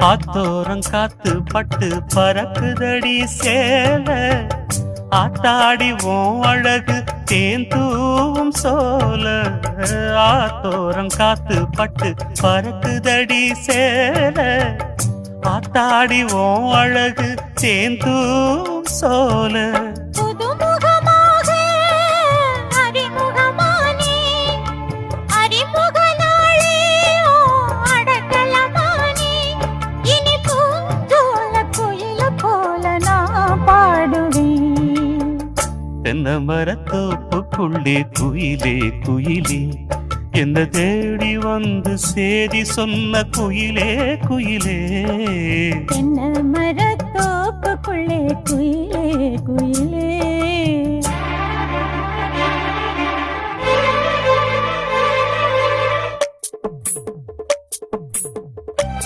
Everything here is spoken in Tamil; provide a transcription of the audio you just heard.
ஆத்தோரம் காத்து பட்டு பறக்குதடி சேல ஆத்தாடி ஓம் அழகு தேன் தூவும் சோல ஆத்தோரம் காத்து பட்டு பறக்குதடி சேல ஆத்தாடி ஓம் அழகு தேன் தூவும் சோல தென்னை மரத்தோப்புக்குள்ளே குயிலே குயிலே என்ன தேடி வந்து சேதி சொன்ன குயிலே குயிலே தென்னை மரத்தோப்புக்குள்ளே குயிலே குயிலே